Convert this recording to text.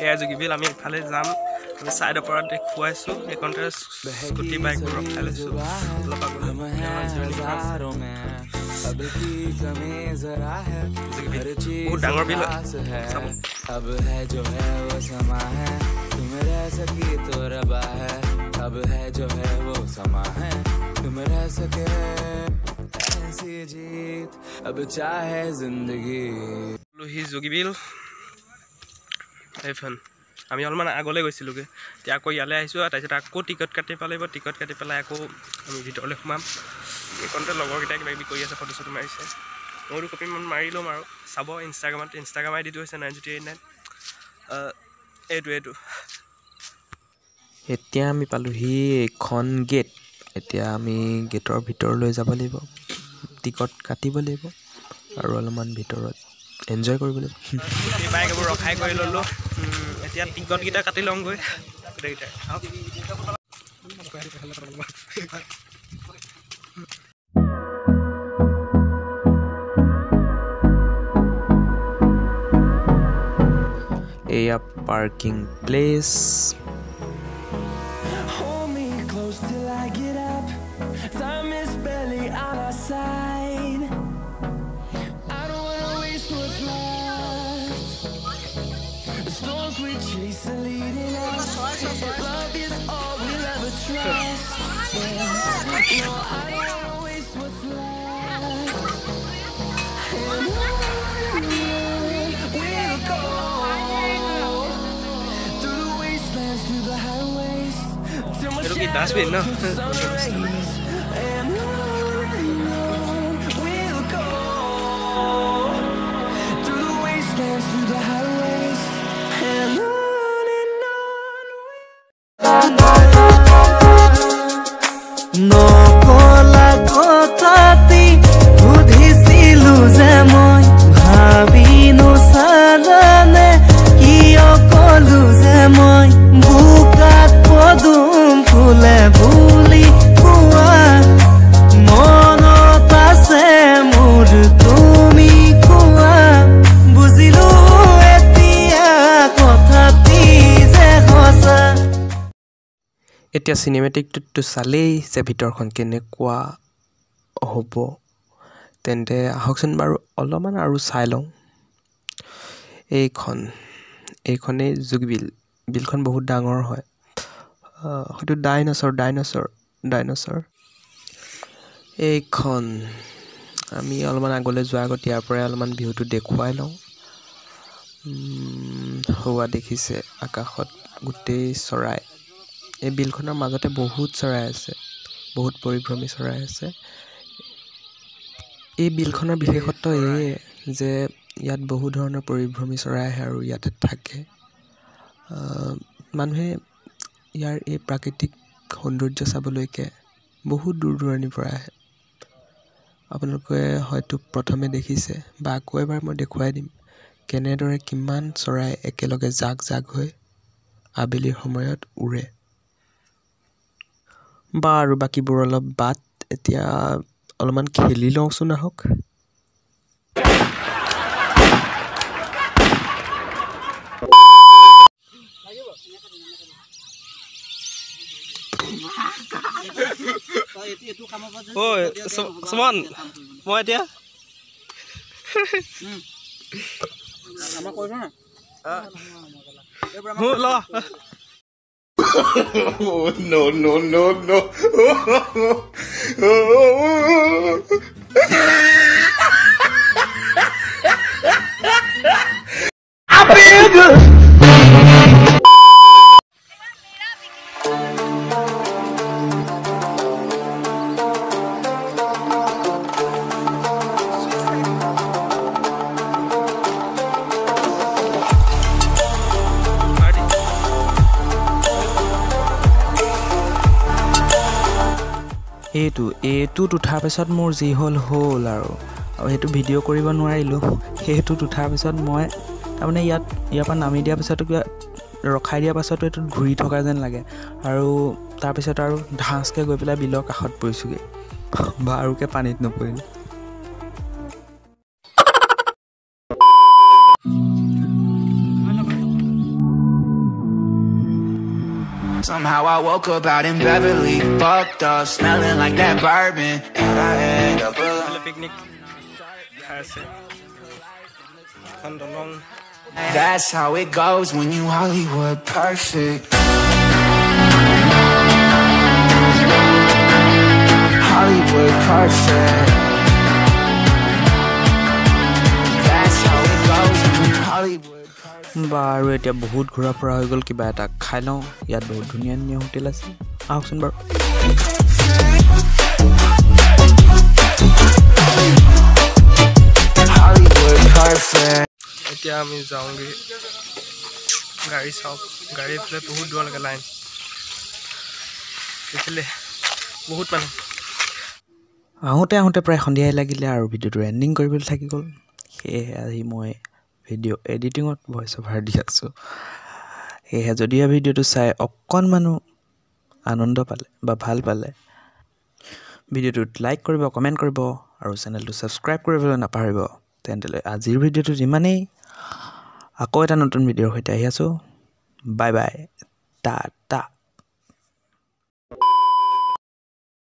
এয়া যোগীবিল আমি ইফালে যাম আমি সাইডৰ পৰা দেখুৱাইছো এইকনতে স্কুটি বাইক ৰখাই লৈছো অলপ আগলৈ बहुत डांगर बिल अब है जो है वो समा है तुम रह सकी तो रबा है अब है जो है वो समा है तुम रह सके ऐसी जीत अब चाहे जिंदगी लोही जोगीबिल एफन আমি অলমান আগলৈ গৈছিলোগে তে আকৌ ইয়ালে আহিছো তাৰপিছত আকৌ টিকট কাটি পালেব টিকট কাটি পেলাই আকৌ আমি ভিতৰলৈ সোমাম এইকনতে লগৰ কিটা কিবা কৰি আছে ফটো চটো মাৰিছে মোৰো কপি মান মাৰি লম আৰু চাব ইনষ্টাগ্ৰাম আইডিটো হৈছে 989 এইটো এতিয়া আমি পালোহি এখন গেট এতিয়া আমি গেটৰ ভিতৰলৈ যাব লাগিব টিকট কাটিব লাগিব আৰু অলমান ভিতৰত এনজয় কৰিব লাগিব এই বাইকবোৰ ৰখাই কৰি ললো এতিয়া টিকট কিটা কাটি লমগৈ গোটেইটা a parking place hold me close till I get up time is barely on our side I don't wanna waste what's left the storms we chase are leading us love is all we'll ever trust no I don't wanna waste what's left and we'll go Pero que das bien, ¿no? নকলা কথাটি সুধিছিলো যে মই ভাবি নচালানে কিয় কলো যে মই বুকাত পদুম ফুলে বুলি কোৱা মনত আছে মোৰ তুমি কোৱা বুজিলো এতিয়া কথাটি যে সঁচা এতিয়া সিনেমেটিকটো চালেই যে ভিতৰখন কেনেকুৱা হ'ব তেন্তে আহকচোন বাৰু অলপমান আৰু চাই লওঁ এইখনেই যোগীবিল বিলখন বহুত ডাঙৰ হয় হয়তো ডাইনোছৰ এইখন আমি অলপমান আগলৈ যোৱাৰ আগত ইয়াৰ পৰাই অলপমান ভিউটো দেখুৱাই লওঁ হোৱা দেখিছে আকাশত গোটেই চৰাই এই বিলখনৰ মাজতে বহুত চৰাই আছে বহুত পৰিভ্ৰমী চৰাই আছে এই বিলখনৰ বিশেষত্ব এয়ে যে ইয়াত বহু ধৰণৰ পৰিভ্ৰমী চৰাই আহে আৰু ইয়াতে থাকে মানুহে ইয়াৰ এই প্ৰাকৃতিক সৌন্দৰ্য চাবলৈকে বহুত দূৰ দূৰণিৰ পৰা আহে আপোনালোকে হয়তো প্ৰথমে দেখিছে বা আকৌ এবাৰ মই দেখুৱাই দিম কেনেদৰে কিমান চৰাই একেলগে জাক হৈ আবেলিৰ সময়ত উৰে বা আৰু বাকিবোৰ অলপ বাট এতিয়া অলপমান খেলি লওঁচোন আহক Oi, Suman, mau dia? Sama kau mana? Lo. No. এইটোত উঠাৰ পিছত মোৰ যি হ'ল আৰু সেইটো ভিডিঅ' কৰিব নোৱাৰিলোঁ সেইটোত উঠাৰ পিছত মই তাৰমানে ইয়াৰ পৰা নামি দিয়াৰ পিছতো কিবা ৰখাই দিয়াৰ পাছতো এইটো ঘূৰি থকা যেন লাগে আৰু তাৰপিছত আৰু ঢাঁচকৈ গৈ পেলাই বিলৰ কাষত পৰিছোঁগৈ বা আৰুকে পানীত নপৰিলোঁ Somehow I woke up out in Beverly, fucked up, smelling like that bourbon, and I end up alone. Picnic. That's how it goes when you Hollywood perfect. Hollywood perfect. That's how it goes when you Hollywood perfect. বাৰু এতিয়া বহুত ঘূৰা ফুৰা হৈ গ'ল কিবা এটা খাই লওঁ ইয়াত বহুত ধুনীয়া ধুনীয়া হোটেল আছে আহকচোন বাৰু Hollywood perfect. এতিয়া আমি যাওঁগে গাড়ী চাওক গাড়ী এইফালে বহুত দূৰলৈকে লাইন এইফালে বহুত মানুহ আহোঁতে আহোঁতে প্ৰায় সন্ধিয়াই লাগিলে আৰু ভিডিঅ'টো এণ্ডিং কৰিবলৈ থাকি গ'ল সেয়েহে আজি মই ভিডিঅ' এডিটিঙত ভইচ অভাৰ দি আছোঁ সেয়েহে যদিহে ভিডিঅ'টো চাই অকণমানো আনন্দ পালে বা ভাল পালে ভিডিঅ'টোত লাইক কৰিব কমেণ্ট কৰিব আৰু চেনেলটো ছাবস্ক্ৰাইব কৰিবলৈ নাপাহৰিব তেন্তে আজিৰ ভিডিঅ'টোত ইমানেই আকৌ এটা নতুন ভিডিঅ'ৰ সৈতে আহি আছোঁ বাই বাই টাটা